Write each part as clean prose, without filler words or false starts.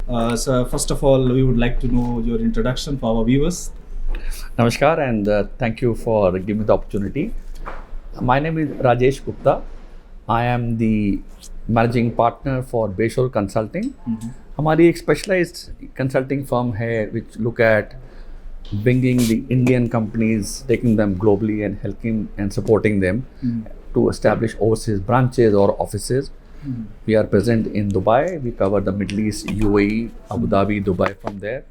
So first of all, we would like to know your introduction for our viewers. Namaskar and thank you for giving me the opportunity. My name is Rajesh Gupta. I am the managing partner for Bayshore Consulting. हमारी एक specialized consulting firm है which look at bringing the Indian companies, taking them globally and helping and supporting them to establish overseas branches or offices. We are present in Dubai. We cover the Middle East, UAE, Abu Dhabi, Dubai from there.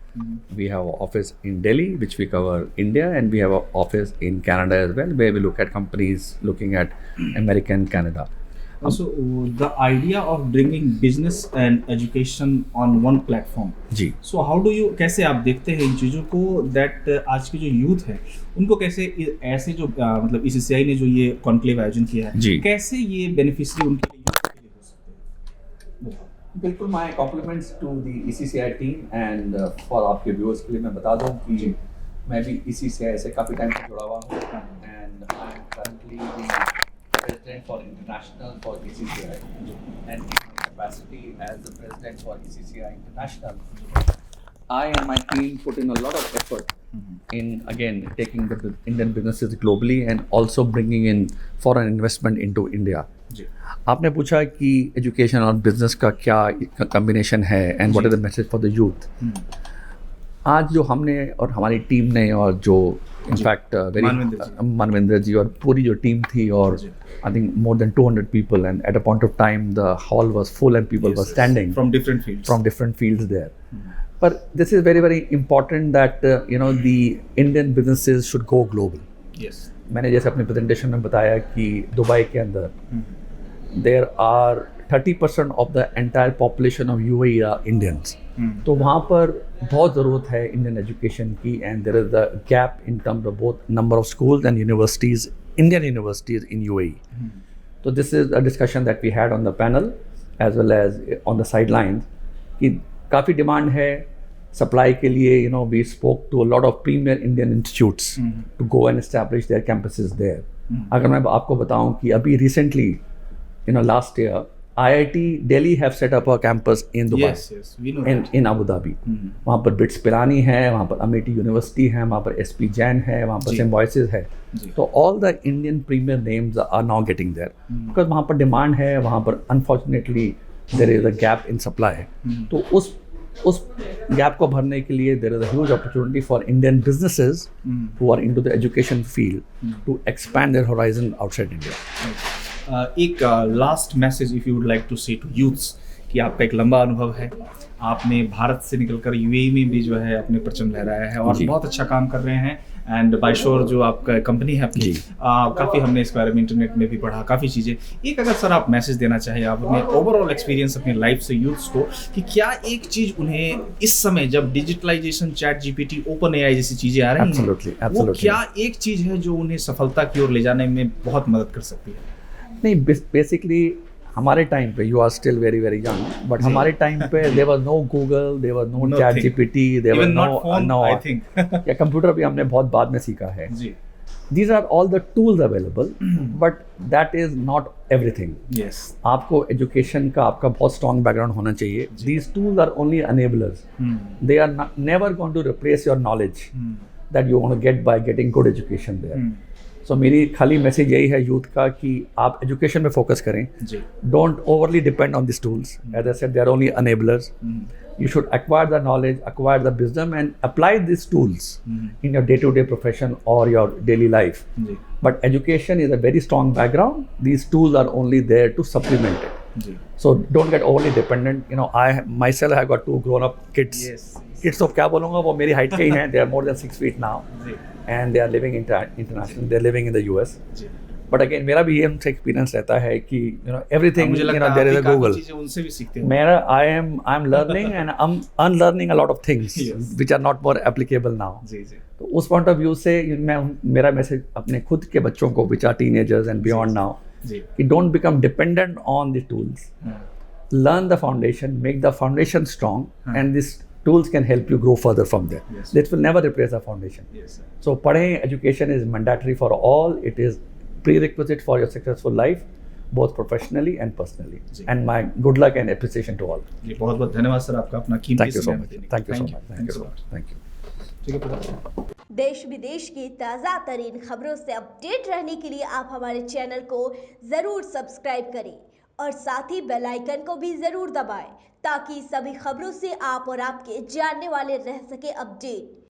We have an office in Delhi, which we cover India, and we have an office in Canada as well, where we look at companies looking at America and Canada. So the idea of bringing business and education on one platform. Ji. So how do you कैसे आप देखते हैं इन चीज़ों को that आज की जो youth है उनको कैसे ऐसे जो मतलब ECCI ने जो ये कॉन्क्लेव आयोजन किया है जी. कैसे ये बेनिफिशियरी उनके लिए यूथ के लिए हो सकते हैं? बिल्कुल my compliments to the ECCI team and for आपके viewers के लिए मैं बता दूं कि मैं भी ECCI से काफ़ी टाइम से जुड़ा हुआ हूँ and I am currently the president for international for ECCI and in my capacity as the president for ECCI International, I and my team put in a lot of effort in again taking the Indian businesses globally and also bringing in foreign investment into India. आपने पूछा कि education और business का क्या combination है and what is the message for the youth. आज जो हमने और हमारी टीम ने और जो इनफैक्ट वेरी मानवेंद्र जी और पूरी जो टीम थी और I think more than 200 people and at a point of time the hall was full and people were standing from different fields there. But this is very, very important that the Indian businesses should go global. Yes. मैंने जैसे अपने presentation में बताया कि Dubai के अंदर there are 30% of the entire population of UAE are Indians. तो वहाँ पर बहुत ज़रूरत है इंडियन एजुकेशन की and there is a gap in terms of both number of schools and universities, Indian universities in UAE. So this is a discussion that we had on the panel as well as on the sidelines कि काफ़ी demand है supply के लिए. We spoke to a lot of premier Indian institutes to go and establish their campuses there. अगर मैं आपको बताऊं कि अभी recently last year IIT Delhi have set up a campus in Dubai. Yes, we know that. in Abu Dhabi. वहाँ पर BITS Pilani है, वहाँ पर अमेठी यूनिवर्सिटी है, वहाँ पर SP Jain है, वहाँ पर Symbiosis है. तो all the Indian premier names are now getting there because वहाँ पर डिमांड है, वहाँ पर unfortunately there is a gap in supply. तो उस गैप को भरने के लिए there is a huge opportunity for Indian businesses who are into the education field to expand their horizon outside India. एक last message if you would like to say to youths कि आपका एक लंबा अनुभव है, आपने भारत से निकलकर यूएई में भी जो है अपने परचम लहराया है और बहुत अच्छा काम कर रहे हैं. एंड बायशोर जो आपका कंपनी है अपनी काफ़ी हमने इस बारे में इंटरनेट में भी पढ़ा काफ़ी चीज़ें. एक अगर सर आप मैसेज देना चाहें आप अपने ओवरऑल एक्सपीरियंस अपनी लाइफ से यूथ्स को कि क्या एक चीज़ उन्हें इस समय जब डिजिटलाइजेशन ChatGPT OpenAI जैसी चीज़ें आ रही हैं वो क्या एक चीज़ है जो उन्हें सफलता की ओर ले जाने में बहुत मदद कर सकती है? नहीं, बेसिकली हमारे टाइम पे you are still very very young but हमारे टाइम पे there was no Google, there was no ChatGPT, there was no I think या कंप्यूटर भी हमने बहुत बाद में सीखा है. जी. These are all the tools available but that is not everything. Yes. आपको एजुकेशन का आपका बहुत स्ट्रॉन्ग बैकग्राउंड होना चाहिए. These tools are only enablers. They are never going to replace your knowledge that you want to get by getting good education there. सो मेरी खाली message यही है यूथ का कि आप एजुकेशन में फोकस करें. Don't overly depend on this tools. As I said they are only enablers. You should acquire the knowledge, acquire the wisdom and apply these tools in your day-to-day profession or your daily life. But education is a very strong background. These tools are only there to supplement it. So don't get overly dependent. I myself have got 2 grown-up kids. Kids तो क्या बोलूँगा वो मेरी height के ही हैं. They are more than 6 feet now. And they are living international. They are living in the US. But again मेरा भी ये उनसे एक्सपीरियंस रहता है कि everything there is a Google. उनसे भी सीखते हैं. मेरा I am learning and I'm unlearning a lot of things which are not more applicable now. तो उस पॉइंट ऑफ व्यू से मेरा मैसेज अपने खुद के बच्चों को which are teenagers and beyond now कि don't become dependent on the tools. Learn the foundation, make the foundation strong and this tools can help you grow further from there. This will never replace the foundation. So पढ़ें, education is mandatory for all. It is prerequisite for your successful life. both professionally and personally. Ji. And my good luck and appreciation to all. जी बहुत बहुत धन्यवाद sir आपका अपना कीमती Thank you so समय much. देने के Thank you लिए। so much. Thank you Thanks a so lot. much. Thank you. ठीक है प्रधान। देश विदेश की ताज़ा तरीन खबरों से अपडेट रहने के लिए आप हमारे चैनल को ज़रूर सब्सक्राइब करें और साथ ही बेल आइकन को भी ज़रूर दबाएं ताकि सभी खबरों से आप और आपके जानने वाले रह सके अपडेट।